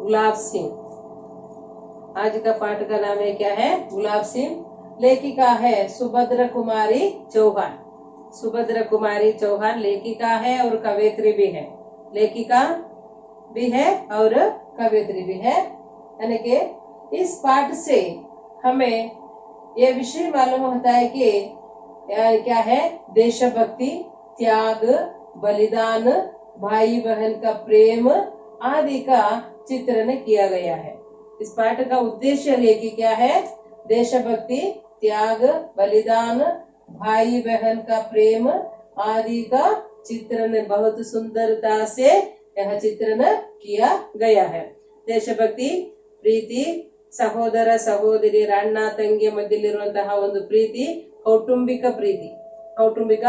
गुलाब सिंह। आज का पाठ का नाम है क्या है? गुलाब सिंह। लेखिका है सुभद्रा कुमारी चौहान। सुभद्रा कुमारी चौहान लेखिका है और कवयित्री भी है। लेखिका भी है और कवयित्री भी है। यानी कि इस पाठ से हमें ये विषय मालूम होता है कि क्या है? देशभक्ति, त्याग, बलिदान, भाई बहन का प्रेम आदि का चित्रण किया गया है। इस पाठ का उद्देश्य है कि क्या है? देशभक्ति, त्याग, बलिदान, भाई बहन का प्रेम आदि का चित्रण बहुत सुंदरता से यह चित्रण किया गया है। देशभक्ति, प्रीति, ಸಹೋದರ ಸಹೋದರಿ ಅಣ್ಣ ತಂಗಿ ಮಧ್ಯದಲ್ಲಿರುವಂತಹ ಒಂದು ಪ್ರೀತಿ, ಕೌಟುಂಬಿಕ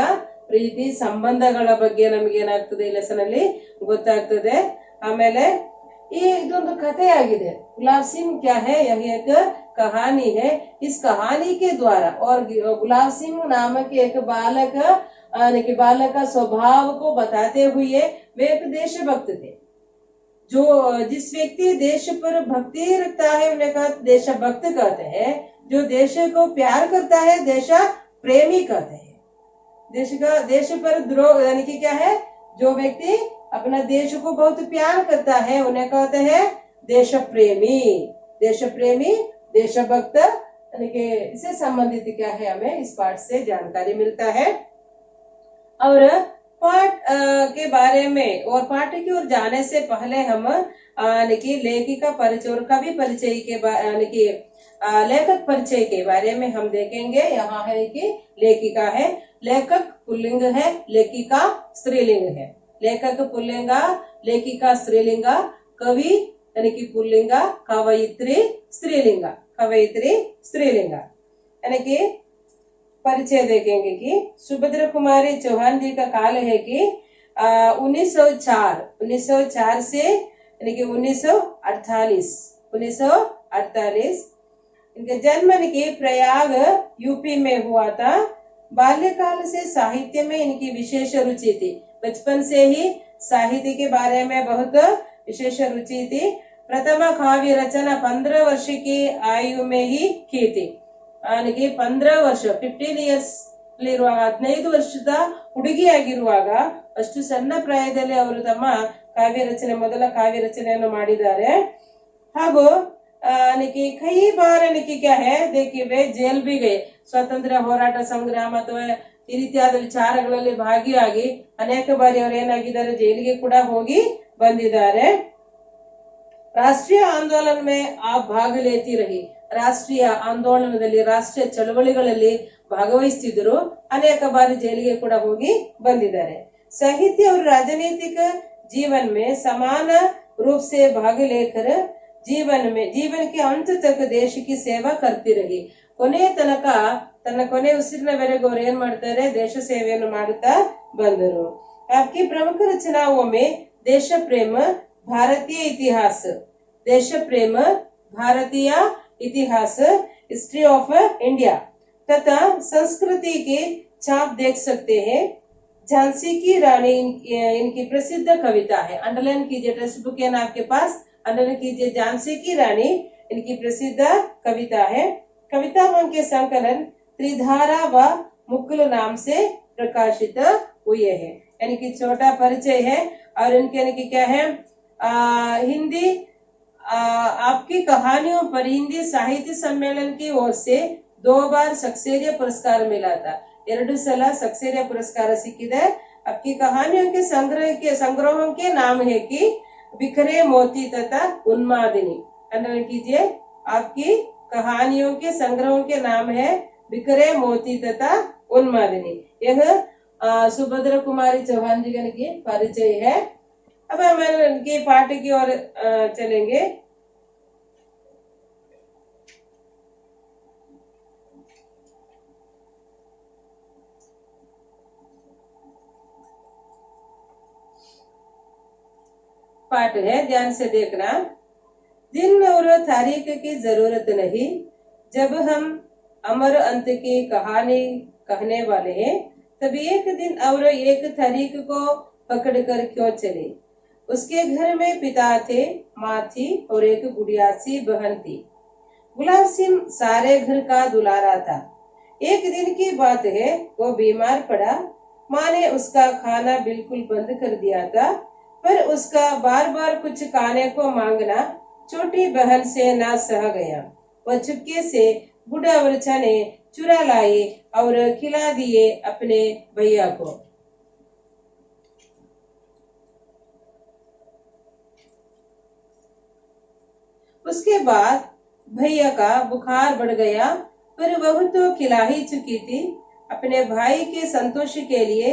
ಪ್ರೀತಿ ಸಂಬಂಧಗಳ ಬಗ್ಗೆ ನಮಗೆ ಏನಾಗ್ತದೆ ಈ ಲೆಸನ್ ಅಲ್ಲಿ ಗೊತ್ತಾಗ್ತದೆ। ಆಮೇಲೆ ಇದೊಂದು ಕಥೆಯಾಗಿದೆ। गुलाब सिंह क्या है? यह एक कहानी है। इस कहानी के द्वारा और गुलाब सिंह नामक एक बालक का स्वभाव को बताते हुए वे एक देशभक्त थे। जो जिस व्यक्ति देश पर भक्ति रखता है उन्हें देशभक्त कहते हैं। जो देश को प्यार करता है देश प्रेमी कहते हैं। देश पर द्रोह यानी कि क्या है? जो व्यक्ति अपना देश को बहुत प्यार करता है उन्हें कहते हैं देश प्रेमी। देशभक्त यानी कि इससे संबंधित क्या है हमें इस पाठ से जानकारी मिलता है। और पाठ के बारे में और पाठ की ओर जाने से पहले हम लेखिका परिचय और कवि परिचय के लेखक परिचय के बारे में हम देखेंगे। यहाँ है कि लेखिका है, लेखक पुल्लिंग है, लेखिका स्त्रीलिंग है। लेखक पुल्लिंगा, लेखिका स्त्रीलिंगा, कवि यानी कि पुल्लिंगा, कवयित्री स्त्रीलिंगा। यानी कि परिचय देखेंगे कि सुभद्रा कुमारी चौहान जी का काल है कि 1904 से यानी कि 1948 इनका जन्म की प्रयाग यूपी में हुआ था। बाल्यकाल से साहित्य में इनकी विशेष रुचि थी। बचपन से ही साहित्य के बारे में बहुत विशेष रुचि थी। प्रथम काव्य रचना 15 वर्ष की आयु में ही की थी। 15 ವರ್ಷ 15 ಇಯರ್ಸ್ ಇರುವಾಗ 15 ವರ್ಷದ ಹುಡುಗಿಯಾಗಿರುವಾಗ ಅಷ್ಟು ಸಣ್ಣ ಪ್ರಾಯದಲ್ಲಿ ಅವರು ತಮ್ಮ ಮೊದಲ ಕಾವ್ಯ ರಚನೆಯನ್ನು ಮಾಡಿದ್ದಾರೆ। ಹಾಗೂ कई बार क्या है देखिए वे जेल भी गए। स्वातंत्र्य ಹೋರಾಟ ಸಂಗ್ರಾಮ ಅಥವಾ ಈ ರೀತಿಯಾದ ವಿಚಾರಗಳಲ್ಲಿ ಭಾಗಿಯಾಗಿ ಅನೇಕ ಬಾರಿ ಅವರು ಏನಾಗಿದ್ದಾರೆ ಜೈಲಿಗೆ ಕೂಡ ಹೋಗಿ ಬಂದಿದ್ದಾರೆ। राष्ट्रीय आंदोलन में आप भाग लेती रही। ರಾಷ್ಟ್ರೀಯ ಆಂದೋಲನದಲ್ಲಿ ರಾಷ್ಟ್ರೀಯ ಚಳವಳಿಗಳಲ್ಲಿ ಭಾಗವಹಿಸುತ್ತಿದ್ದರು। ಅನೇಕ ಬಾರಿ ಜೈಲಿಗೆ ಕೂಡ ಹೋಗಿ ಬಂದಿದ್ದಾರೆ। साहित्य और राजनीतिक जीवन में समान रूप से भाग लेकर जीवन के अंत तक देश की सेवा करती रही। ಕೊನೆಯ ತನಕ ತನ್ನ ಕೊನೆ ಉಸಿರಿನವರೆಗೂ ಅವರು ಏನ್ ಮಾಡ್ತಾರೆ? ದೇಶ ಸೇವೆಯನ್ನು ಮಾಡುತ್ತಾ ಬಂದರು। आपकी प्रमुख रचनाओं में देश प्रेम, भारतीय इतिहास, हिस्ट्री ऑफ इंडिया तथा संस्कृति की छाप देख सकते हैं। झांसी की रानी इनकी प्रसिद्ध कविता है। अंडरलाइन कीजिए, टेक्स्ट बुक है ना आपके पास, अंडरलाइन कीजिए। झांसी की रानी इनकी प्रसिद्ध कविता है। कविताओं के संकलन त्रिधारा व मुकुल नाम से प्रकाशित हुए हैं। यानी कि छोटा परिचय है। और इनके यानी कि क्या है? हिंदी आपकी कहानियों पर हिंदी साहित्य सम्मेलन की ओर से 2 बार सक्सेरिया पुरस्कार मिला था। 2 ಸಲ सक्सेरिया पुरस्कार सिक्किದೆ। आपकी कहानियों के संग्रहों के नाम है कि बिखरे मोती तथा उन्मादिनी। अंडरलाइन कीजिए। आपकी कहानियों के संग्रहों के नाम है बिखरे मोती तथा उन्मादिनी। यह सुभद्रा कुमारी चौहान जी की परिचय है। अब हम इनके पाठ की ओर चलेंगे। पाठ है, ध्यान से देखना। दिन और तारीख की जरूरत नहीं, जब हम अमर अंत की कहानी कहने वाले हैं तब एक दिन और एक तारीख को पकड़कर क्यों चले। उसके घर में पिता थे, माँ थी और एक गुड़िया सी बहन थी। गुलाब सिंह सारे घर का दुलारा था। एक दिन की बात है, वो बीमार पड़ा। माँ ने उसका खाना बिल्कुल बंद कर दिया था, पर उसका बार बार कुछ खाने को मांगना छोटी बहन से ना सह गया। वह चुपके से गुड़ और चने चुरा लाई और खिला दिए अपने भैया को। उसके बाद भैया का बुखार बढ़ गया, पर वह तो खिला ही चुकी थी। अपने भाई के संतोष के लिए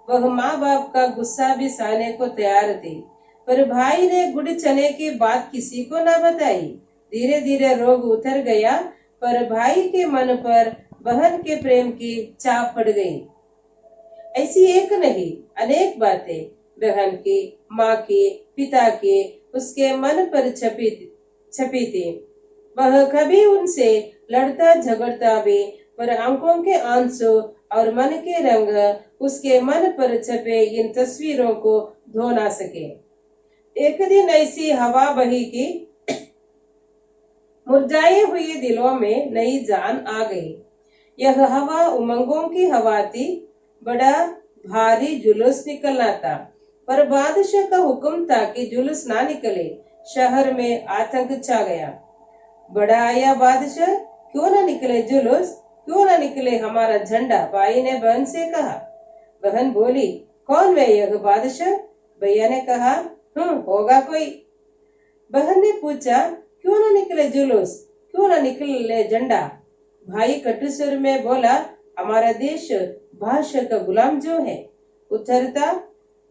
वह माँ बाप का गुस्सा भी सहने को तैयार थी, पर भाई ने गुड़ चने की बात किसी को न बताई। धीरे धीरे रोग उतर गया, पर भाई के मन पर बहन के प्रेम की छाप पड़ गई। ऐसी एक नहीं, अनेक बातें बहन की, माँ की, पिता की उसके मन पर छपी थी। वह कभी उनसे लड़ता झगड़ता भी, पर आंखों के आंसू और मन के रंग उसके मन पर छपे इन तस्वीरों को धो ना सके। एक दिन ऐसी हवा बही कि मुरझाए हुए दिलों में नई जान आ गई। यह हवा उमंगों की हवा थी। बड़ा भारी जुलूस निकलना था, पर बादशाह का हुक्म था कि जुलूस ना निकले। शहर में आतंक छा गया। बड़ा आया बादशाह, क्यों ना निकले जुलूस, क्यों ना निकले हमारा झंडा, भाई ने बहन से कहा। बहन बोली, कौन है यह बादशाह? भैया ने कहा, होगा कोई। बहन ने पूछा, क्यों ना निकले जुलूस, क्यों ना निकले झंडा? भाई कटु स्वर में बोला, हमारा देश बादशाह का गुलाम जो है। उतरता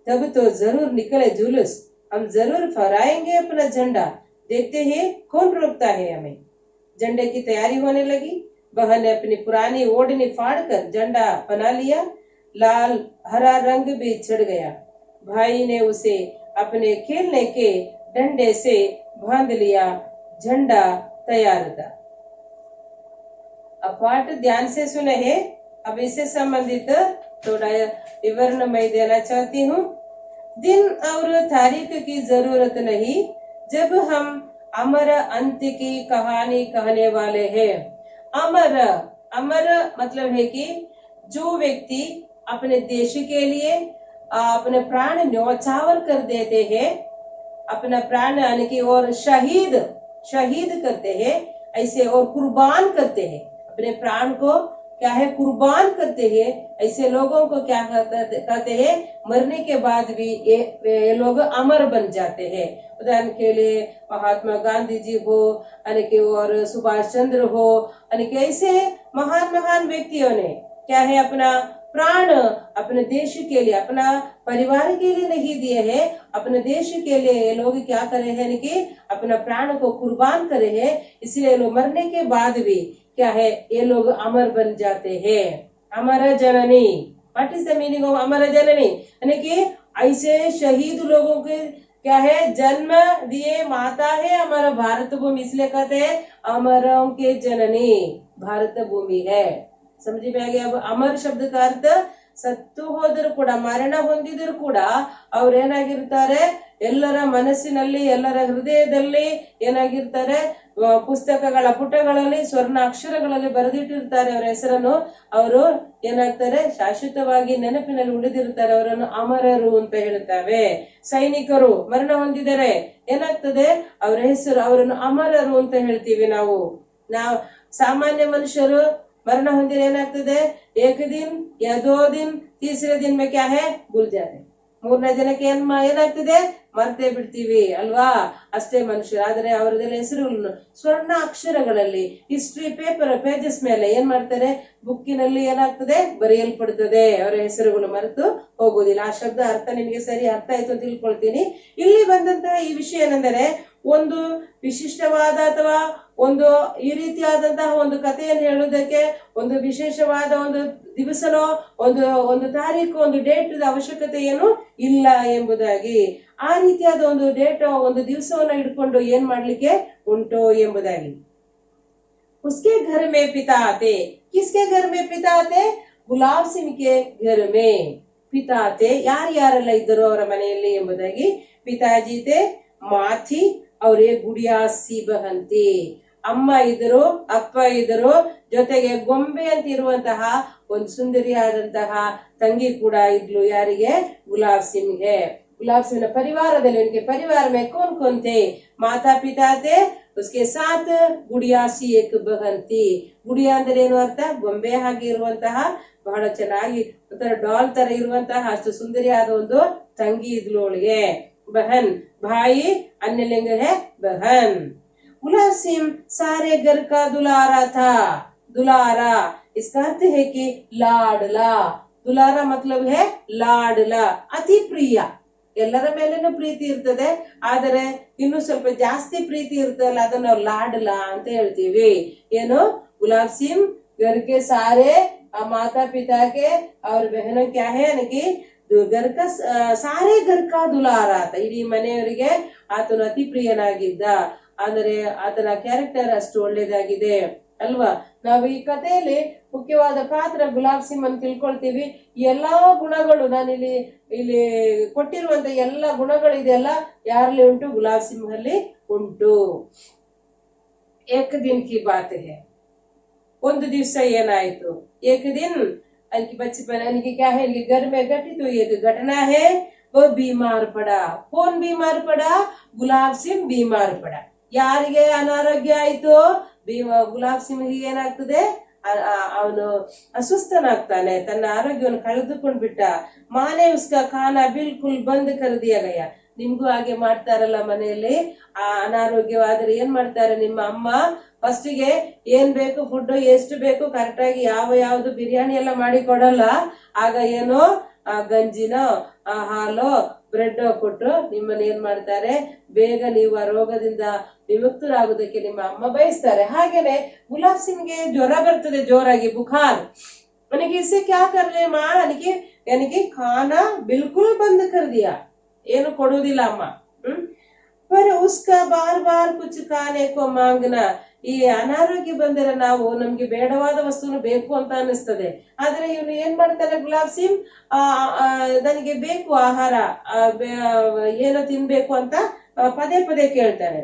तब तो जरूर निकले जुलूस, हम जरूर फहराएंगे अपना झंडा, देखते हैं कौन रोकता है हमें। झंडे की तैयारी होने लगी। बहन ने अपनी पुरानी ओढ़नी फाड़कर झंडा बना लिया। लाल हरा रंग भी चढ़ गया। भाई ने उसे अपने खेलने के डंडे से बांध लिया। झंडा तैयार था। अब पाठ ध्यान से सुने हैं। अब इससे संबंधित थोड़ा विवरण मैं देना चाहती हूँ। दिन और तारीख की जरूरत नहीं, जब हम अमर अंत्य की कहानी कहने वाले हैं। अमर अमर मतलब है कि जो व्यक्ति अपने देश के लिए अपने प्राण न्यौछावर कर देते हैं, अपना प्राण यानी कि और शहीद करते हैं, ऐसे और कुर्बान करते हैं, अपने प्राण को क्या है कुर्बान करते हैं, ऐसे लोगों को क्या कहते हैं, मरने के बाद भी ये लोग अमर बन जाते हैं। उदाहरण के लिए महात्मा गांधी जी हो, यानी कि और सुभाष चंद्र हो, यानी कि ऐसे महान व्यक्तियों ने क्या है अपना प्राण अपने देश के लिए, अपना परिवार के लिए नहीं दिए हैं, अपने देश के लिए ये लोग क्या करे हैं कि अपना प्राण को कुर्बान करे हैं। इसलिए लोग मरने के बाद भी क्या है ये लोग अमर बन जाते हैं। अमर जननी, what is the meaning of अमर जननी? यानी कि ऐसे शहीद लोगों के क्या है जन्म दिए माता है हमारा भारत भूमि, इसलिए कहते हैं अमरों के जननी भारत भूमि है। समझ में आ गया? अब अमर शब्द का अर्थ ಸತ್ತು ಹೋದರೂ ಕೂಡ ಮರಣ ಹೊಂದಿದರೂ ಕೂಡ ಅವ್ರು ಏನಾಗಿರ್ತಾರೆ, ಎಲ್ಲರ ಮನಸ್ಸಿನಲ್ಲಿ ಎಲ್ಲರ ಹೃದಯದಲ್ಲಿ ಏನಾಗಿರ್ತಾರೆ, ಪುಸ್ತಕಗಳ ಪುಟಗಳಲ್ಲಿ ಸ್ವರ್ಣ ಅಕ್ಷರಗಳಲ್ಲಿ ಬರೆದಿಟ್ಟಿರ್ತಾರೆ ಅವರ ಹೆಸರನ್ನು. ಅವರು ಏನಾಗ್ತಾರೆ, ಶಾಶ್ವತವಾಗಿ ನೆನಪಿನಲ್ಲಿ ಉಳಿದಿರ್ತಾರೆ. ಅವರನ್ನು ಅಮರರು ಅಂತ ಹೇಳ್ತೇವೆ. ಸೈನಿಕರು ಮರಣ ಹೊಂದಿದರೆ ಏನಾಗ್ತದೆ, ಅವರ ಹೆಸರು, ಅವರನ್ನು ಅಮರರು ಅಂತ ಹೇಳ್ತೀವಿ ನಾವು. ಸಾಮಾನ್ಯ ಮನುಷ್ಯರು मरना होंगे ಏನಾಗ್ತದೆ, एक दिन या 2 दिन, तीसरे दिन में क्या है भूल जाते, ಮೂರನೇ ದಿನಕ್ಕೆ ಏನಾಗ್ತದೆ ಮರ್ತೇ ಬಿಡ್ತೀವಿ ಅಲ್ವಾ. ಅಷ್ಟೇ ಮನುಷ್ಯರು. ಆದ್ರೆ ಅವರದೆಲ್ಲ ಹೆಸರುಗಳನ್ನು ಸ್ವರ್ಣ ಅಕ್ಷರಗಳಲ್ಲಿ ಹಿಸ್ಟ್ರಿ ಪೇಜಸ್ ಮೇಲೆ ಏನ್ ಮಾಡ್ತಾರೆ, ಬುಕ್ಕಿನಲ್ಲಿ ಏನಾಗ್ತದೆ ಬರೆಯಲ್ಪಡ್ತದೆ. ಅವರ ಹೆಸರುಗಳು ಮರೆತು ಹೋಗುವುದಿಲ್ಲ. ಆ ಶಬ್ದ ಅರ್ಥ ನಿಮಗೆ ಸರಿ ಅರ್ಥ ಆಯ್ತು ಅಂತ ತಿಳ್ಕೊಳ್ತೀನಿ. ಇಲ್ಲಿ ಬಂದಂತಹ ಈ ವಿಷಯ ಏನೆಂದರೆ, ಒಂದು ವಿಶಿಷ್ಟವಾದ ಅಥವಾ ಒಂದು ಈ ರೀತಿಯಾದಂತಹ ಒಂದು ಕಥೆಯನ್ನು ಹೇಳುವುದಕ್ಕೆ ಒಂದು ವಿಶೇಷವಾದ ಒಂದು ದಿವಸನೋ ಒಂದು ತಾರೀಕು ಒಂದು ಡೇಟ್ ಅವಶ್ಯಕತೆ ಏನು ಇಲ್ಲ ಎಂಬುದಾಗಿ, ಆ ರೀತಿಯಾದ ಒಂದು ಡೇಟ್ ಒಂದು ದಿವಸವನ್ನ ಇಟ್ಕೊಂಡು ಏನ್ ಮಾಡ್ಲಿಕ್ಕೆ ಉಂಟು ಎಂಬುದಾಗಿ. उसके घर में पिता आते. किसके घर में पिता आते? ಗುಲಾಬ್ ಸಿಂಗ್ ಕೆ ಘರ್ ಮೇ ಪಿತಾ ಆತೆ. ಯಾರೆಲ್ಲ ಇದ್ದರು ಅವರ ಮನೆಯಲ್ಲಿ ಎಂಬುದಾಗಿ पिताजी थे, माँ थी और एक गुड़िया सी बहन थी. ಅಮ್ಮ ಇದ್ರು, ಅಪ್ಪ ಇದ್ರು, ಜೊತೆಗೆ ಗೊಂಬೆ ಅಂತ ಇರುವಂತಹ ಒಂದು ಸುಂದರಿಯಾದಂತಹ ತಂಗಿ ಕೂಡ ಇದ್ಲು. ಯಾರಿಗೆ? ಗುಲಾಬ್ ಸಿಂಗ್ಗೆ. गुलाब सिंह परिवारದಲ್ಲಿ उनके परिवार में कौन कौन थे? माता पिता थे, उसके साथ गुड़िया सी एक बहन थी. ಗುಡಿಯಾ ಅಂದ್ರೆ ಏನು ಅರ್ಥ? ಗೊಂಬೆ ಹಾಗೆ ಇರುವಂತಹ, ಬಹಳ ಚೆನ್ನಾಗಿ ಒಂಥರ ಡಾಲ್ ತರ ಇರುವಂತಹ ಅಷ್ಟು ಸುಂದರಿಯಾದ ಒಂದು ತಂಗಿ ಇದ್ಲು ಅವಳಿಗೆ. बहन भाई अन्यलिंग है बहन. गुलाब सिंह सारे घर का दुलारा था. दुलारा इसका अर्थ है कि लाडला. दुलारा मतलब है लाडला, अति प्रिय. ಎಲ್ಲರ ಮೇಲೇನೂ ಪ್ರೀತಿ ಇರ್ತದೆ, ಆದರೆ ಇನ್ನು ಸ್ವಲ್ಪ ಜಾಸ್ತಿ ಪ್ರೀತಿ ಇರ್ತದಲ್ಲ, ಅದನ್ನ ನಾವು ಲಾಡಲ ಅಂತ ಹೇಳ್ತೀವಿ. ಏನು? ಗುಲಾಬ್ ಸಿಂಗ್ घर के सारे माता पिता के और बहनों क्या है कि घर का सारे घर का दुलारा था. ಇಡೀ ಮನೆಯವರಿಗೆ ಆತನು ಅತಿ ಪ್ರಿಯನಾಗಿದ್ದ. ಆದರೆ ಆತನ ಕ್ಯಾರೆಕ್ಟರ್ ಅಷ್ಟು ಒಳ್ಳೇದಾಗಿದೆ ಅಲ್ವಾ? ನಾವು ಈ ಕಥೆಯಲ್ಲಿ ಮುಖ್ಯವಾದ ಪಾತ್ರ ಗುಲಾಬ್ ಸಿಂಗ್ ಅಂತ ತಿಳ್ಕೊಳ್ತೀವಿ. ಎಲ್ಲಾ ಗುಣಗಳು ನಾನು ಇಲ್ಲಿ ಕೊಟ್ಟಿರುವಂತ ಎಲ್ಲಾ ಗುಣಗಳಿದೆಯಲ್ಲ, ಯಾರಲ್ಲಿ ಉಂಟು? ಗುಲಾಬ್ ಸಿಂಗ್ ಅಲ್ಲಿ ಉಂಟು. ಏಕ ದಿನ್ ಕಿ ಬಾತ್ ಹೈ. ಒಂದು ದಿವಸ ಏನಾಯ್ತು? ಏಕ ದಿನ್ ಅನ್ಕಿ ಬಚ್ಚಪನ್ ಅನ್ಕಿ ಕ್ಯಾ ಹೈ? ಇನ್ಕೆ घर में घटित हुई एक घटना है. वो बीमार पड़ा. कौन बीमार पड़ा? गुलाब सिंह बीमार पड़ा. ಯಾರಿಗೆ ಅನಾರೋಗ್ಯ ಆಯ್ತು? ಗುಲಾಬ್ ಸಿಂಗ್ ಏನಾಗ್ತದೆ? ಅವನು ಅಸ್ವಸ್ಥನಾಗ್ತಾನೆ, ತನ್ನ ಆರೋಗ್ಯವನ್ನು ಕಳೆದುಕೊಂಡ್ ಬಿಟ್ಟ. ಮಾನೆ ಉಸ್ಕಾ ಖಾನಾ ಬಿಲ್ಕುಲ್ ಬಂದ್ ಕರ್ ದಿಯಾ ಗಯಾ. ನಿಮ್ಗೂ ಹಾಗೆ ಮಾಡ್ತಾರಲ್ಲ ಮನೆಯಲ್ಲಿ? ಆ ಅನಾರೋಗ್ಯವಾದ್ರೆ ಏನ್ ಮಾಡ್ತಾರೆ ನಿಮ್ಮ ಅಮ್ಮ? ಫಸ್ಟಿಗೆ ಏನ್ ಬೇಕು ಫುಡ್, ಎಷ್ಟು ಬೇಕು ಕರೆಕ್ಟ್ ಆಗಿ ಯಾವ್ದು ಬಿರಿಯಾನಿ ಎಲ್ಲ ಮಾಡಿ ಕೊಡಲ್ಲ. ಆಗ ಏನೋ ಗಂಜಿನೋ ಹಾಲೋ ಬ್ರೆಡ್ ಕೊಟ್ಟು ನಿಮ್ಮನ್ನ ಏನ್ ಮಾಡ್ತಾರೆ? ಬೇಗ ನೀವು ಆ ರೋಗದಿಂದ ವಿಮುಕ್ತರಾಗುವುದಕ್ಕೆ ನಿಮ್ಮ ಅಮ್ಮ ಬಯಸ್ತಾರೆ. ಹಾಗೇನೆ ಗುಲಾಬ್ ಸಿಂಗ್ಗೆ ಜ್ವರ ಬರ್ತದೆ, ಜೋರಾಗಿ ಬುಖಾರ್. ನನಗೆ ಇसे क्या कर रहे माँ? ನನಗೆ ಖಾನಾ ಬಿಲ್ಕುಲ್ ಬಂದ್ ಕರ್ ದಿಯಾ. ಏನು ಕೊಡುವುದಿಲ್ಲ ಅಮ್ಮ. पर उसका बार बार कुछ खाने को मांगना. ಈ ಅನಾರೋಗ್ಯ ಬಂದರೆ ನಾವು ನಮ್ಗೆ ಬೇಡವಾದ ವಸ್ತುನು ಬೇಕು ಅಂತ ಅನಿಸ್ತದೆ. ಆದ್ರೆ ಇವನು ಏನ್ ಮಾಡ್ತಾನೆ ಗುಲಾಬ್ ಸಿಂಗ್? ನನಗೆ ಬೇಕು ಆಹಾರ, ಏನೋ ತಿನ್ಬೇಕು ಅಂತ ಪದೇ ಪದೇ ಕೇಳ್ತಾನೆ.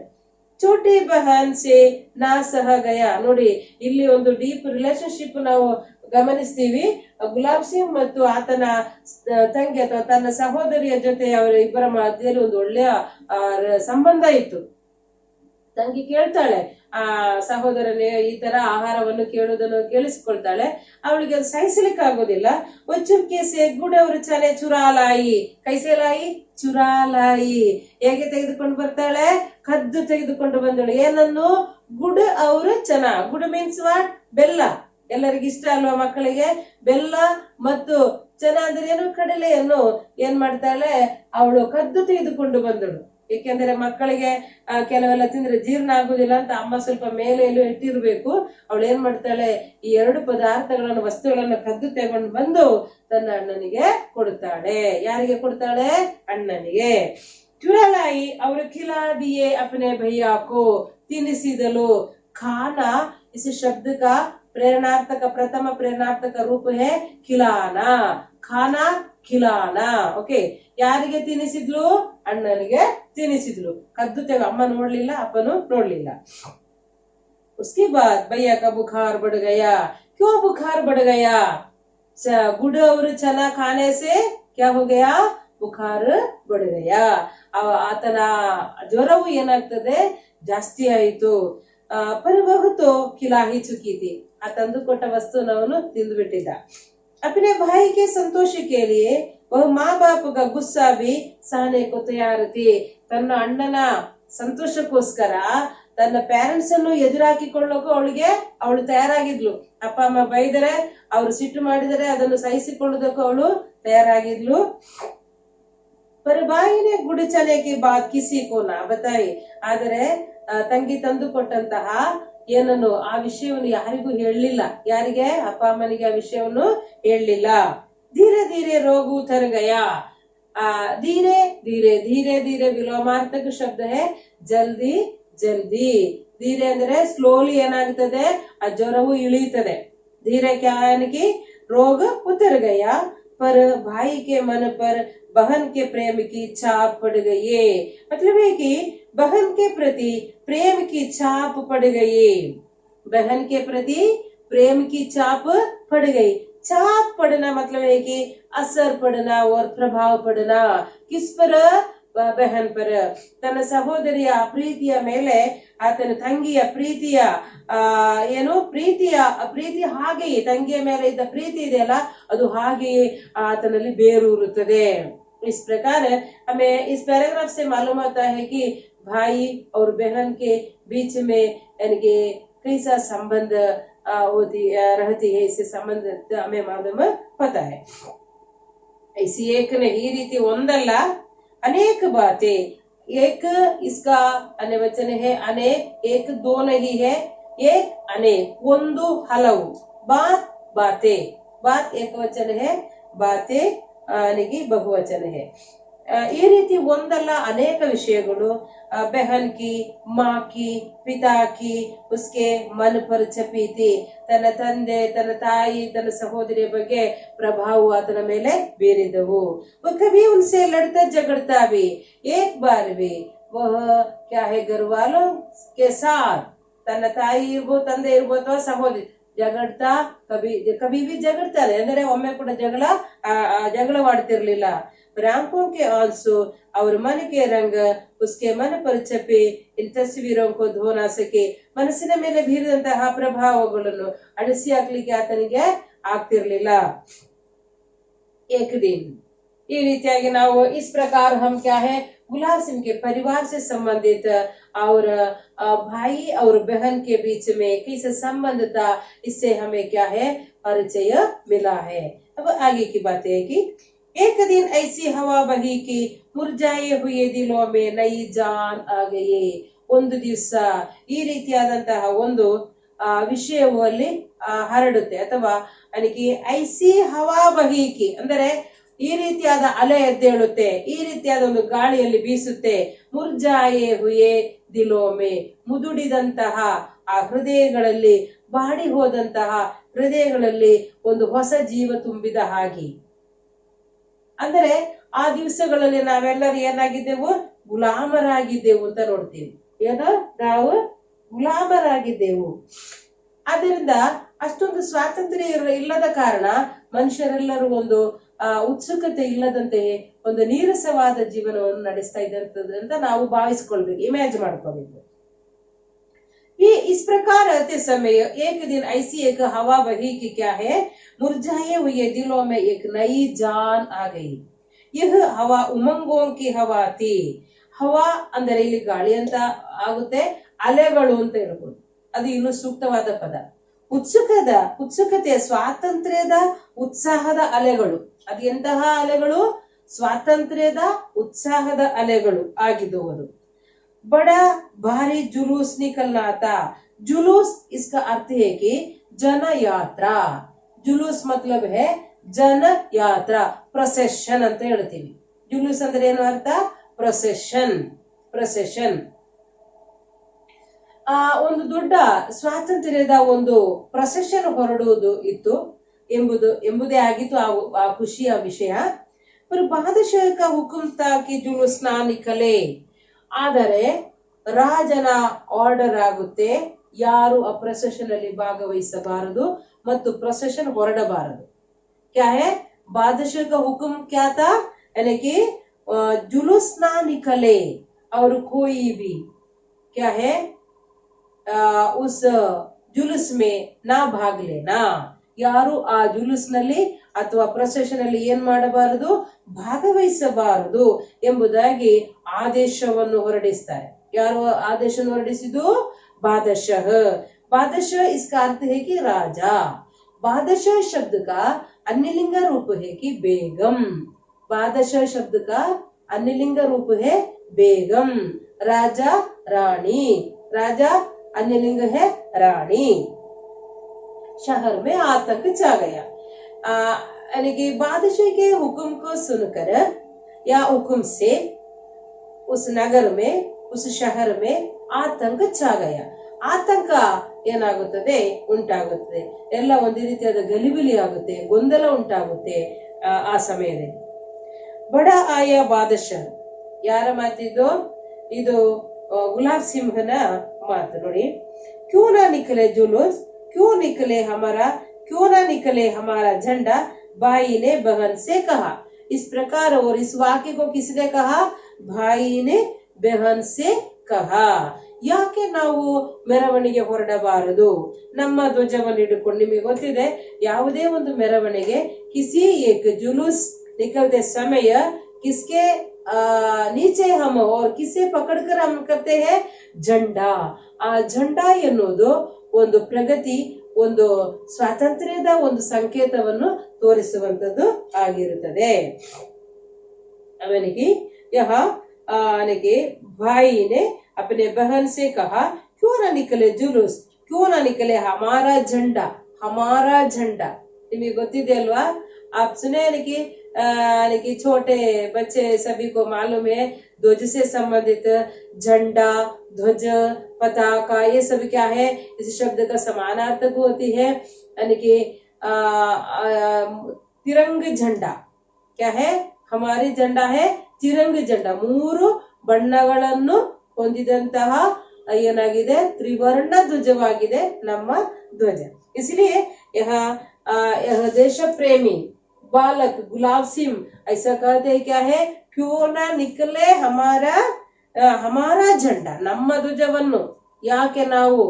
ಚೋಟಿ ಬಹನ್ ಸೆ ನಾ ಸಹ ಗಯ. ನೋಡಿ, ಇಲ್ಲಿ ಒಂದು ಡೀಪ್ ರಿಲೇಶನ್ಶಿಪ್ ನಾವು ಗಮನಿಸ್ತೀವಿ. ಗುಲಾಬ್ ಸಿಂಗ್ ಮತ್ತು ಆತನ ತಂಗಿ ಅಥವಾ ತನ್ನ ಸಹೋದರಿಯ ಜೊತೆ ಅವರ ಇಬ್ಬರ ಮಧ್ಯದಲ್ಲಿ ಒಂದು ಒಳ್ಳೆಯ ಸಂಬಂಧ ಇತ್ತು. ತಂಗಿ ಕೇಳ್ತಾಳೆ, ಆ ಸಹೋದರನೇ ಈ ತರ ಆಹಾರವನ್ನು ಕೇಳುವುದನ್ನು ಕೇಳಿಸಿಕೊಳ್ತಾಳೆ. ಅವಳಿಗೆ ಅದು ಸಹಿಸಲಿಕ್ಕೆ ಆಗೋದಿಲ್ಲ. ಒಚ್ಚುಕೆಸೆ ಗುಡವರು ಚನೆ ಚುರಾಲಾಯಿ. ಕೈಸೇಲಾಯಿ? ಚುರಾಲಾಯಿ. ಹೇಗೆ ತೆಗೆದುಕೊಂಡು ಬರ್ತಾಳೆ? ಕದ್ದು ತೆಗೆದುಕೊಂಡು ಬಂದಳು. ಏನನ್ನು? ಗುಡ್ ಅವರು ಚನ. Good means what? ಬೆಲ್ಲ. ಎಲ್ಲರಿಗೂ ಇಷ್ಟ ಅಲ್ವಾ ಮಕ್ಕಳಿಗೆ? ಬೆಲ್ಲ ಮತ್ತು ಚನ ಅಂದ್ರೆ ಏನು? ಕಡಲೆಯನ್ನು ಏನ್ ಮಾಡ್ತಾಳೆ? ಅವಳು ಕದ್ದು ತೆಗೆದುಕೊಂಡು ಬಂದಳು. ಏಕೆಂದ್ರೆ ಮಕ್ಕಳಿಗೆ ಕೆಲವೆಲ್ಲ ತಿಂದ್ರೆ ಜೀರ್ಣ ಆಗುದಿಲ್ಲ ಅಂತ ಅಮ್ಮ ಸ್ವಲ್ಪ ಮೇಲೆ ಎಲ್ಲೂ ಇಟ್ಟಿರ್ಬೇಕು. ಅವಳು ಏನ್ ಮಾಡ್ತಾಳೆ? ಈ ಎರಡು ಪದಾರ್ಥಗಳನ್ನು, ವಸ್ತುಗಳನ್ನು ಕದ್ದು ತಗೊಂಡು ಬಂದು ತನ್ನ ಅಣ್ಣನಿಗೆ ಕೊಡ್ತಾಳೆ. ಯಾರಿಗೆ ಕೊಡ್ತಾಳೆ? ಅಣ್ಣನಿಗೆ. ಚುರಾಲಾಯಿ ಅವರು ಖಿಲಾದಿಯೇ ಅಪನೆ ಭೈಯಾಕೋ. ತಿನ್ನಿಸಿದಳು. ಖಾನಾ ಇಸ್ ಶಬ್ದ ಕಾ ಪ್ರೇರಣಾರ್ಥಕ ಪ್ರಥಮ ಪ್ರೇರಣಾರ್ಥಕ ರೂಪ ಹೇ ಖಿಲಾನಾ. ಖಾನಾ ಖಿಲಾನಾ. ಓಕೆ, ಯಾರಿಗೆ ತಿನ್ನಿಸಿದ್ಲು? ಅಣ್ಣನಿಗೆ ತಿನ್ನಿಸಿದ್ಲು. ಕದ್ದು ಅಮ್ಮ ನೋಡ್ಲಿಲ್ಲ, ಅಪ್ಪನು ನೋಡ್ಲಿಲ್ಲ. उसके बाद भैया का बुखार बढ़ गया. क्यों बुखार बढ़ गया? गुड़ और चना खाने से क्या हो गया? बुखार बढ़ गया. ಆತನ ಜ್ವರವು ಏನಾಗ್ತದೆ? ಜಾಸ್ತಿ ಆಯಿತು. पर वह तो खिला ही चुकी थी. ಆ ತಂದು ಕೊಟ್ಟ ವಸ್ತುವನ್ನು ಅವನು ತಿಂದು ಬಿಟ್ಟಿದ್ದ. अपने भाई के संतोष के लिए वह माँ बाप का गुस्सा भी सहने को तैयार थी. ತನ್ನ ಅಣ್ಣನ ಸಂತೋಷಕ್ಕೋಸ್ಕರ ತನ್ನ ಪೇರೆಂಟ್ಸ್ ಅನ್ನು ಎದುರಾಕಿಕೊಳ್ಳೋಕು ಅವಳು ತಯಾರಾಗಿದ್ಲು. ಅಪ್ಪ ಅಮ್ಮ ಬೈದರೆ, ಅವರು ಸಿಟ್ಟು ಮಾಡಿದರೆ ಅದನ್ನು ಸಹಿಸಿಕೊಳ್ಳುವುದಕ್ಕೂ ಅವಳು ತಯಾರಾಗಿದ್ಲು. पर भाई ने गुड़ चने की बात किसी को ना बताई. ಆದರೆ ತಂಗಿ ತಂದು ಕೊಟ್ಟಂತಹ ಏನನ್ನು ಆ ವಿಷಯವನ್ನು ಯಾರಿಗೂ ಹೇಳಲಿಲ್ಲ. ಯಾರಿಗೆ? ಅಪ್ಪ ಅಮ್ಮನಿಗೆ ಆ ವಿಷಯವನ್ನು ಹೇಳಲಿಲ್ಲ. ಧೀರೆ ಧೀರೆ ರೋಗ ಉತರ ಗಯಾ. ಧೀರೆ ಧೀರೆ ಧೀರೆ ಧೀರೆ ವಿಲೋಮಾರ್ಥಕ ಶಬ್ದ ಹೇ ಜಲ್ದಿ ಜಲ್ದಿ. ಧೀರೆ ಅಂದ್ರೆ ಸ್ಲೋಲಿ ಏನಾಗ್ತದೆ? ಆ ಜ್ವರವು ಇಳಿಯುತ್ತದೆ. ಧೀರೆ ಕ್ಯಾನಕಿ ರೋಗ ಉತರ ಗಯಾ. पर भाई के मन पर बहन के प्रेम की छाप पड़ गई। मतलब है कि बहन के प्रति प्रेम की छाप पड़ गई, बहन के प्रति प्रेम की छाप पड़ गई। छाप पड़ना मतलब है कि असर पड़ना और प्रभाव पड़ना। किस पर? बहन पर। ತನ್ನ ಸಹೋದರಿಯ ಪ್ರೀತಿಯ ಮೇಲೆ ಆತನ ತಂಗಿಯ ಪ್ರೀತಿಯ ಏನು ಪ್ರೀತಿ ಹಾಗೆಯೇ ತಂಗಿಯ ಮೇಲೆ ಇದ್ದ ಪ್ರೀತಿ ಇದೆಯಲ್ಲ ಅದು ಹಾಗೆಯೇ ಆತನಲ್ಲಿ ಬೇರೂರುತ್ತದೆ। इस प्रकार हमें इस पैराग्राफ से मालूम होता है कि भाई और बहन के बीच में यानी कैसा संबंध रहती है, इससे संबंध हमें मालूम होता है। ऐसी एक नहीं रीति ಒಂದಲ್ಲ अनेक बातें, एक इसका अन्य वचन है अनेक, एक दो नहीं है, एक अनेक, ಒಂದು ಹಲವು, बात बातें, बात एक वचन है, बातें यानी बहुवचन है। ಈ ರೀತಿ ಒಂದಲ್ಲ ಅನೇಕ ವಿಷಯಗಳು बहन की, माँ की, पिता की उसके मन पर छपी थी। ತನ್ನ ತಂದೆ, ತನ್ನ ತಾಯಿ, ತನ್ನ ಸಹೋದರಿಯ ಬಗ್ಗೆ ಪ್ರಭಾವ ಆತನ ಮೇಲೆ ಬೀರಿದವು। वो कभी उनसे लड़ता झगड़ता भी एक बार भी वह क्या है घर वालों के साथ, ತನ್ನ ತಾಯಿ ಇರ್ಬೋದು, ತಂದೆ ಇರ್ಬೋದು ಅಥವಾ ಸಹೋದರಿ ಜಗಡ್ತಾ ಕಭಿ भी ಜಗಡ್ತಾರೆ ಅಂದ್ರೆ ಒಮ್ಮೆ ಕೂಡ ಜಗಳವಾಡ್ತಿರ್ಲಿಲ್ಲ। आंखों के आंसू और मन के रंग उसके मन पर छपे इन तस्वीरों को धो ना सके, ಮನಸ್ಸಿನ ಮೇಲೆ ಬೀರಿದಂತಹ ಪ್ರಭಾವಗಳನ್ನು ಅಳಿಸಿ ಹಾಕ್ಲಿಕ್ಕೆ ಆತನಿಗೆ ಆಗ್ತಿರ್ಲಿಲ್ಲ। एक दिन ಈ ರೀತಿಯಾಗಿ ನಾವು इस प्रकार हम क्या है गुलाब सिंह के परिवार से संबंधित और भाई और बहन के बीच में कैसे संबंध था, इससे हमें क्या है परिचय मिला है। अब आगे की बात है कि एक दिन ऐसी हवा बही कि मुरझाए हुए दिलों में नई जान आ गई। ಒಂದು ದಿವಸ ಈ ರೀತಿಯಾದಂತಹ ಒಂದು ವಿಷಯವು ಅಲ್ಲಿ ಹರಡುತ್ತೆ ಅಥವಾ ಅದಕ್ಕೆ ಐಸಿ ಹವಾ ಬಹೀಕಿ ಅಂದರೆ ಈ ರೀತಿಯಾದ ಅಲೆ ಎದ್ದೇಳುತ್ತೆ, ಈ ರೀತಿಯಾದ ಒಂದು ಗಾಳಿಯಲ್ಲಿ ಬೀಸುತ್ತೆ। ಮುರ್ಜಾಯೆ ಹುಯೆ ದಿಲೋಮೆ, ಮುದುಡಿದಂತಹ ಆ ಹೃದಯಗಳಲ್ಲಿ, ಬಾಡಿ ಹೋದಂತಹ ಹೃದಯಗಳಲ್ಲಿ ಒಂದು ಹೊಸ ಜೀವ ತುಂಬಿದ ಹಾಗೆ। ಅಂದರೆ ಆ ದಿವಸಗಳಲ್ಲಿ ನಾವೆಲ್ಲರೂ ಏನಾಗಿದ್ದೆವು? ಗುಲಾಮರಾಗಿದ್ದೆವು ಅಂತ ನೋಡ್ತೀವಿ। ಏನೋ ನಾವು ಗುಲಾಮರಾಗಿದ್ದೆವು। ಆದ್ದರಿಂದ ಅಷ್ಟೊಂದು ಸ್ವಾತಂತ್ರ್ಯ ಇಲ್ಲದ ಕಾರಣ ಮನುಷ್ಯರೆಲ್ಲರೂ ಒಂದು ಉತ್ಸುಕತೆ ಇಲ್ಲದಂತೆ ಒಂದು ನೀರಸವಾದ ಜೀವನವನ್ನು ನಡೆಸ್ತಾ ಇದ್ದಂಥದ್ದು ಅಂತ ನಾವು ಭಾವಿಸ್ಕೊಳ್ಬೇಕು, ಇಮ್ಯಾಜ್ ಮಾಡ್ಕೋಬೇಕು। ये इस प्रकार रहते समय एक दिन ऐसी एक हवा बही कि क्या है मुरझाए हुए दिलों में एक नई जान आ गई। यह हवा उमंगों की हवा थी। हवा ಅಂದರೆ ಇಲ್ಲಿ ಗಾಳಿ ಅಂತ ಆಗುತ್ತೆ, ಅಲೆಗಳು ಅಂತ ಹೇಳ್ಬೋದು, ಅದು ಇನ್ನು ಸೂಕ್ತವಾದ ಪದ। ಉತ್ಸುಕತೆಯ, ಸ್ವಾತಂತ್ರ್ಯದ, ಉತ್ಸಾಹದ ಅಲೆಗಳು। ಅದು ಎಂತಹ ಅಲೆಗಳು? ಸ್ವಾತಂತ್ರ್ಯದ, ಉತ್ಸಾಹದ ಅಲೆಗಳು ಆಗಿದ್ದವು। ಅದು बड़ा भारी जुलूस निकलना था। जुलूस इसका अर्थ है कि जन यात्रा। जुलूस मतलब है जन यात्रा, ಪ್ರೊಸೆಷನ್ ಅಂತ ಹೇಳ್ತೀವಿ। ಜುಲೂಸ್ ಅಂದ್ರೆ ಏನು ಅರ್ಥ? Procession, procession. ಒಂದು ದೊಡ್ಡ ಸ್ವಾತಂತ್ರ್ಯದ ಒಂದು ಪ್ರೊಸೆಷನ್ ಹೊರಡುವುದು ಇತ್ತು ಎಂಬುದೇ ಆಗಿತ್ತು ಆ ಖುಷಿಯ ವಿಷಯ। पर बादशाह का हुक्म था कि जुलूस ना निकले। ಆದರೆ ರಾಜನ ಆರ್ಡರ್ ಆಗುತ್ತೆ, ಯಾರು ಆ ಪ್ರೊಸೆಷನ್ ಅಲ್ಲಿ ಭಾಗವಹಿಸಬಾರದು ಮತ್ತು ಪ್ರೊಸೆಷನ್ ಹೊರಡಬಾರದು। क्या है? बादशाह का हुक्म क्या था? यानी कि जुलूस ना निकले और कोई भी क्या है उस जुलूस में ना भाग लेना। ಯಾರು ಆ ಜುಲೂಸ್ ನಲ್ಲಿ ಅಥವಾ ಪ್ರೊಸೆಷನ್ ಅಲ್ಲಿ ಏನ್ ಮಾಡಬಾರದು? ಭಾಗವಹಿಸಬಾರದು ಎಂಬುದಾಗಿ ಆದೇಶವನ್ನು ಹೊರಡಿಸ್ತಾರೆ। ಯಾರು ಆದೇಶವನ್ನು ಹೊರಡಿಸಿದ್ದು? बादशाह। बादशाह इसका अर्थ है कि राजा। बादशाह शब्द का अन्यलिंग रूप है कि बेगम। बादशाह शब्द का अन्यलिंग रूप है बेगम। राजा, रानी। राजा अन्यलिंग है रानी। शहर में आतंक छा गया। यानी कि बादशाह के हुक्म को सुनकर या हुक्म से उस नगर में, उस शहर में आतंक छा गया। ಆತಂಕ ಏನಾಗುತ್ತದೆ? ಉಂಟಾಗುತ್ತದೆ। ಎಲ್ಲ ಒಂದು ರೀತಿಯಾದ ಗಲಿಬಿಲಿ ಆಗುತ್ತೆ, ಗೊಂದಲ ಉಂಟಾಗುತ್ತೆ। ಆ ಸಮಯದಲ್ಲಿ. ಬಡ ಆಯ ಬಾದಶಾ ಯಾರ ಮಾತಿದ್ದು? ಇದು ಗುಲಾಬ್ ಸಿಂಹನ ಮಾತು ನೋಡಿ. ಕ್ಯೂ ನಾ ನಿಕಲೆ ಜುಲೂಸ್, क्यों ना निकले हमारा झंडा, भाई ने बहन से कहा. इस प्रकार और इस वाक्य को किसने कहा? भाई ने बहन से कहा. ಯಾಕೆ ನಾವು ಮೆರವಣಿಗೆ ಹೊರಡಬಾರದು? ನಮ್ಮ ಧ್ವಜವನ್ನು ಹಿಡ್ಕೊಂಡು, ನಿಮಗೆ ಗೊತ್ತಿದೆ ಯಾವುದೇ ಒಂದು ಮೆರವಣಿಗೆ किसी एक जुलूस निकलते समय किसके नीचे हम और किसे पकड़कर हम करते हैं? झंडा. ಆ झंडा ಎನ್ನುವುದು ಒಂದು ಪ್ರಗತಿ, ಒಂದು ಸ್ವಾತಂತ್ರ್ಯದ ಒಂದು ಸಂಕೇತವನ್ನು ತೋರಿಸುವಂತದ್ದು ಆಗಿರುತ್ತದೆ. ಅವನಿಗೆ भाई ने अपने बहन से कहा, क्यों ना निकले जुलूस, क्यों ना निकले हमारा झंडा, हमारा झंडा. निಮಗೆ ಗೊತ್ತಿದೆ ಅಲ್ವಾ? आप सुने कि छोटे बच्चे सभी को मालूम है ध्वज से संबंधित झंडा, ध्वज, पताका, ये सब क्या है? इस शब्द का समानार्थक होती है. यानी कि तिरंग झंडा क्या है? हमारी झंडा है तिरंग झंडा. 3 ಬಣ್ಣಗಳನ್ನು ಹೊಂದಿದಂತಹ ಏನಾಗಿದೆ? ತ್ರಿವರ್ಣ ಧ್ವಜವಾಗಿದೆ ನಮ್ಮ ಧ್ವಜ. इसलिए यह देश प्रेमी बालक गुलाब सिंह ऐसा कहते हैं, क्या है? क्यों ना निकले हमारा झंडा, ನಮ್ಮ ಧ್ವಜವನ್ನು ಯಾಕೆ ನಾವು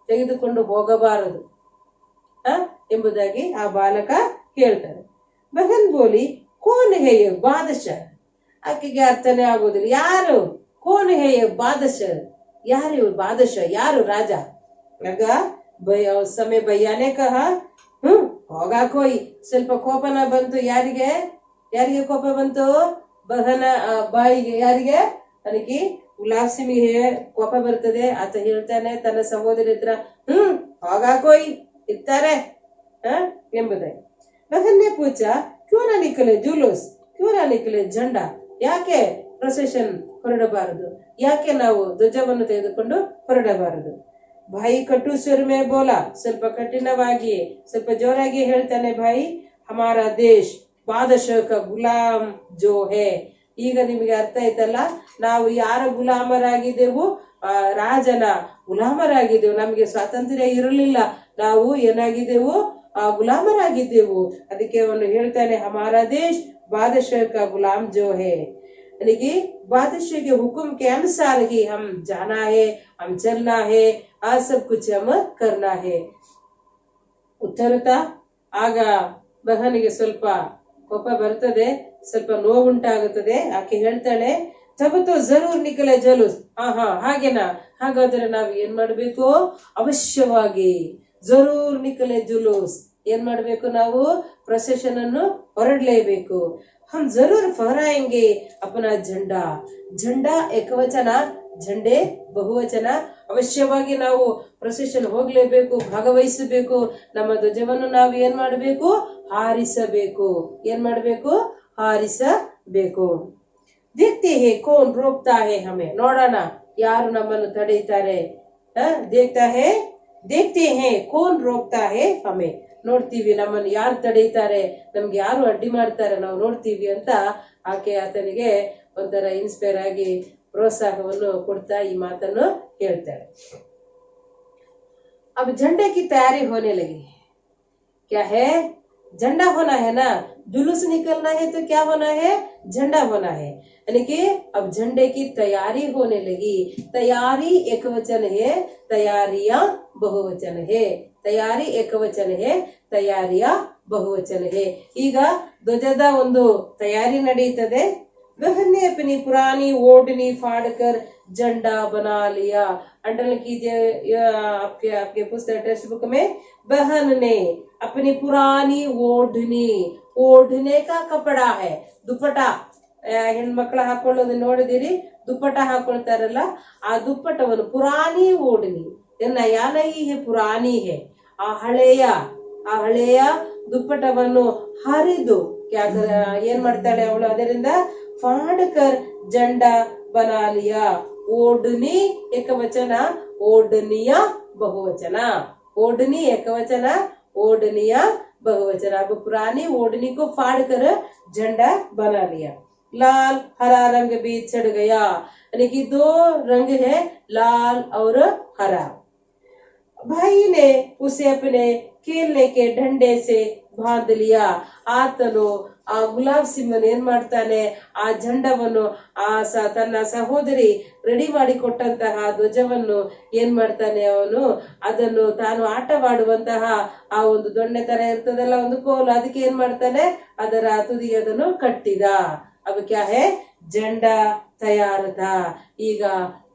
ತೆಗೆದುಕೊಂಡು ಹೋಗಬಾರದು ಎಂಬುದಾಗಿ ಆ ಬಾಲಕ ಹೇಳ್ತಾರೆ. ಬಹನ್ ಬೋಲಿ, ಕೋನ್ ಹೇ ಯೆ ಬಾದಶಾ. ಆಕೆಗೆ ಅರ್ಥನೇ ಆಗೋದಿಲ್ಲ. ಯಾರು? ಕೋನ್ ಹೇ ಯೆ ಬಾದಶಾ, ಯಾರು ಬಾದಶಾ, ಯಾರು ರಾಜ? ಆಗ ಸಮಯ ಭಯ್ಯಾನೆ ಕಹ ಹೋಗಾ ಕೋಯಿ. ಸ್ವಲ್ಪ ಕೋಪನ ಬಂತು. ಯಾರಿಗೆ ಕೋಪ ಬಂತು? ಬಹನ ಬಾಯಿಗೆ. ಯಾರಿಗೆ? ಅದಕ್ಕೆ ಗುಲಾಬ್ ಸಿಂಹಿಗೆ ಕೋಪ ಬರ್ತದೆ. ಆತ ಹೇಳ್ತಾನೆ ತನ್ನ ಸಹೋದರಿ ಹತ್ರ, ಹೋಗಾ ಕೋಯಿ ಇರ್ತಾರೆ ಎಂಬುದಾಗಿ. ಬಹನ್ನೇ ಪೂಚ, ಕ್ಯೂ ನಾ ನಿಕಲೆ ಜುಲೂಸ್, ಕ್ಯೂ ನಾ ನಿಕಲೆ झंडा, ಯಾಕೆ ಪ್ರೊಸೆಷನ್ ಹೊರಡಬಾರದು? ಯಾಕೆ ನಾವು ಧ್ವಜವನ್ನು ತೆಗೆದುಕೊಂಡು ಹೊರಡಬಾರದು? भाई कटु स्वर में बोला, ಸ್ವಲ್ಪ ಕಠಿಣವಾಗಿ, ಸ್ವಲ್ಪ ಜೋರಾಗಿ ಹೇಳ್ತಾನೆ. भाई हमारा देश बादशाह का गुलाम जो है. ಈಗ ನಿಮಗೆ ಅರ್ಥ ಆಯ್ತಲ್ಲ, ನಾವು ಯಾರ ಗುಲಾಮರಾಗಿದ್ದೆವು? ರಾಜನ ಗುಲಾಮರಾಗಿದ್ದೆವು. ನಮಗೆ ಸ್ವಾತಂತ್ರ್ಯ ಇರಲಿಲ್ಲ, ನಾವು ಏನಾಗಿದ್ದೆವು? ಗುಲಾಮರಾಗಿದ್ದೆವು. ಅದಕ್ಕೆ ಅವನು ಹೇಳ್ತಾನೆ, हमारा देश बादशाह का गुलाम जो है. यानी कि बादशाह के हुक्म के अनुसार ही हम जाना है, हम चलना है, आ सब कुछ हम करना है. ಉತ್ತರತಾ ಆಗ ಬಹನಿಗೆ ಸ್ವಲ್ಪ ಕೋಪ ಬರ್ತದೆ, ಸ್ವಲ್ಪ ನೋವುಂಟಾಗುತ್ತದೆ. ಆಕೆ ಹೇಳ್ತಾಳೆ, ತಬತು ಜರೂರ್ ನಿಕಲೆ ಜಲೂಸ್. ಹಾಗೇನಾ? ಹಾಗಾದ್ರೆ ನಾವು ಏನ್ ಮಾಡ್ಬೇಕು? ಅವಶ್ಯವಾಗಿ ಜರೂರ್ ನಿಕಲೆ ಜುಲೂಸ್ ಏನ್ ಮಾಡ್ಬೇಕು? ನಾವು ಪ್ರೊಸೆಷನ್ ಅನ್ನು ಹೊರಡಲೇಬೇಕು. हम जरूर फहराएंगे अपना झंडा. झंडा ಏಕವಚನ, झंडे ಬಹುವಚನ. ಅವಶ್ಯವಾಗಿ ನಾವು ಪ್ರೊಸೆಷನ್ ಹೋಗ್ಲೇಬೇಕು, ಭಾಗವಹಿಸಬೇಕು. ನಮ್ಮ ಧ್ವಜವನ್ನು ನಾವು ಏನ್ ಮಾಡಬೇಕು? ಹಾರಿಸಬೇಕು. ಏನ್ ಮಾಡಬೇಕು? ಹಾರಿಸಬೇಕು. देखते हैं कौन रोकता है हमें. ನೋಡೋಣ ಯಾರು ನಮ್ಮನ್ನು ತಡೆಯುತ್ತಾರೆ. देखते हैं कौन रोकता है हमें. ನೋಡ್ತೀವಿ ನಮ್ಮನ್ನು ಯಾರು ತಡೆಯುತ್ತಾರೆ, ನಮ್ಗೆ ಯಾರು ಅಡ್ಡಿ ಮಾಡ್ತಾರೆ, ನಾವು ನೋಡ್ತೀವಿ ಅಂತ ಆಕೆ ಆತನಿಗೆ ಒಂಥರ ಇನ್ಸ್ಪೈರ್ ಆಗಿ ಪ್ರೋತ್ಸಾಹವನ್ನು ಕೊಡ್ತಾ ಈ ಮಾತನ್ನು ಹೇಳ್ತಾಳೆ. अब झंडे की तैयारी होने लगी. क्या है? झंडा होना है ना, जुलूस निकलना है तो क्या होना है? झंडा होना है. यानी कि अब झंडे की तैयारी होने लगी. तैयारी एकवचन है, तैयारियां बहुवचन है. ತಯಾರಿ ಏಕವಚನ ಹೇ, ತಯಾರಿಯ ಬಹುವಚನ ಹೇ. ಈಗ ಧ್ವಜದ ಒಂದು ತಯಾರಿ ನಡೆಯುತ್ತದೆ. बहन ने अपनी पुरानी ओढ़नी फाड़कर झंडा बना लिया. अंडरलाइन कीजिए आपके पुस्तक टेक्स्ट बुक में. बहन ने अपनी पुरानी ओढ़नी, ओढ़ने का कपड़ा है, दुपट्टा. ಹೆಣ್ಮಕ್ಳು ಹಾಕೊಳ್ಳೋದು ನೋಡಿದಿರಿ, ದುಪ್ಪಟ ಹಾಕೊಳ್ತಾರಲ್ಲ, ಆ ದುಪ್ಪಟವನ್ನು ಪುರಾನಿ ಓಢನಿ, ನಯಾ ನಹೀ ಹೇ, ಪುರಾನಿ ಹೇ. ಆ ಹಳೆಯ ದುಪ್ಪಟವನ್ನು ಹರಿದು ಏನ್ ಮಾಡ್ತಾಳೆ ಅವಳು? ಅದರಿಂದ ಫಾಡ್ಕರ್ ಜಂಡ ಬನಾಲಿಯ. ಓಢನಿ ಏಕವಚನ, ಓಢನಿಯ ಬಹುವಚನ. ಓಢನಿ ಏಕವಚನ, ಓಢನಿಯ बहुवचन। अब पुरानी ओढ़नी को फाड़ कर झंडा बना लिया। लाल हरा रंग भी चढ़ गया, यानी कि दो रंग है, लाल और हरा। भाई ने उसे अपने खेलने के डंडे से बांध लिया। ಆತನು ಆ ಗುಲಾಬ್ ಸಿಂಹನ್ ಏನ್ ಮಾಡ್ತಾನೆ, ಆ झಂಡವನ್ನು ತನ್ನ ಸಹೋದರಿ ರೆಡಿ ಮಾಡಿ ಕೊಟ್ಟಂತಹ ಧ್ವಜವನ್ನು ಏನ್ ಮಾಡ್ತಾನೆ, ಅವನು ಅದನ್ನು ತಾನು ಆಟವಾಡುವಂತಹ ಆ ಒಂದು ದೊಣ್ಣೆ ತರ ಇರ್ತದಲ್ಲ ಒಂದು ಕೋಲು, ಅದಕ್ಕೆ ಏನ್ ಮಾಡ್ತಾನೆ, ಅದರ ತುದಿಗೆ ಅದನ್ನು ಕಟ್ಟಿದ। अब क्या है, झंडा ತಯಾರ था। ಈಗ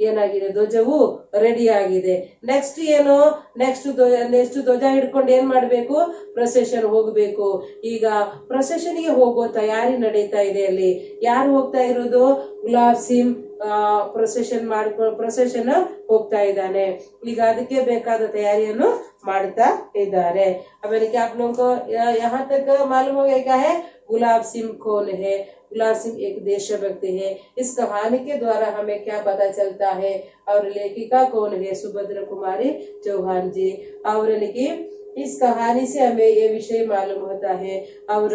ಏನಾಗಿದೆ, ಧ್ವಜವು ರೆಡಿ ಆಗಿದೆ। ನೆಕ್ಸ್ಟ್ ಏನು, ನೆಕ್ಸ್ಟ್ ಧ್ವಜ ಹಿಡ್ಕೊಂಡು ಏನ್ ಮಾಡ್ಬೇಕು, ಪ್ರೊಸೆಷನ್ ಹೋಗ್ಬೇಕು। ಈಗ ಪ್ರೊಸೆಷನ್ ಗೆ ಹೋಗೋ ತಯಾರಿ ನಡೀತಾ ಇದೆ। ಅಲ್ಲಿ ಯಾರು ಹೋಗ್ತಾ ಇರೋದು, ಗುಲಾಬ್ ಸಿಂಹ ಪ್ರೊಸೆಷನ್ ಹೋಗ್ತಾ ಇದ್ದಾನೆ। ಈಗ ಅದಕ್ಕೆ ಬೇಕಾದ ತಯಾರಿಯನ್ನು ಮಾಡ್ತಾ ಇದ್ದಾರೆ। ಆಮೇಲೆ आप लोगों को यहाँ तक मालूम हो गया क्या है, गुलाब सिंह कौन है। गुलाब सिंह एक देशभक्त है। इस कहानी के द्वारा हमें क्या पता चलता है, और लेखिका कौन है, सुभद्रा कुमारी चौहान जी। और कि इस कहानी से हमें ये विषय मालूम होता है, और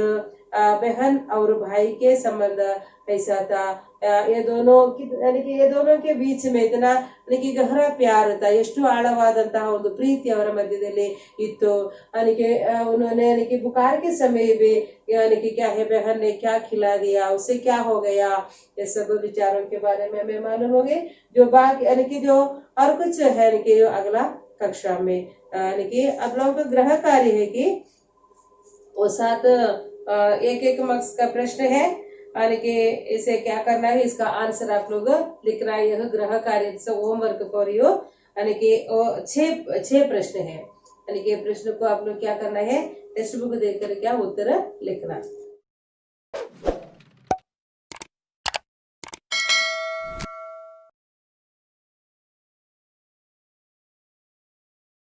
बहन और भाई के संबंध कैसा था, ये दोनों के बीच में इतना ಗಹರ ಪ್ಯಾರ್ था, ಎಷ್ಟು ಆಳವಾದಂತಹ ಒಂದು ಪ್ರೀತಿ ಅವರ ಮಧ್ಯದಲ್ಲಿ ಇತ್ತು। उन्होंने बुखार के समय भी क्या है, बहन ने क्या खिला दिया, उसे क्या हो गया, ये सब विचारों के बारे में हमें मालूम हो गए। जो बाकी जो और कुछ है कि अगला कक्षा में अब लोगों का ग्रह कार्य है कि वो 7 एक मार्क्स का प्रश्न है, यानी कि इसे क्या करना है, इसका आंसर आप लोग लिखना है। यह ग्रह कार्य होमवर्क फॉर यू, यानी कि 6 प्रश्न है। यानी कि प्रश्न को आप लोग क्या करना है, टेक्स्ट बुक देखकर क्या उत्तर लिखना।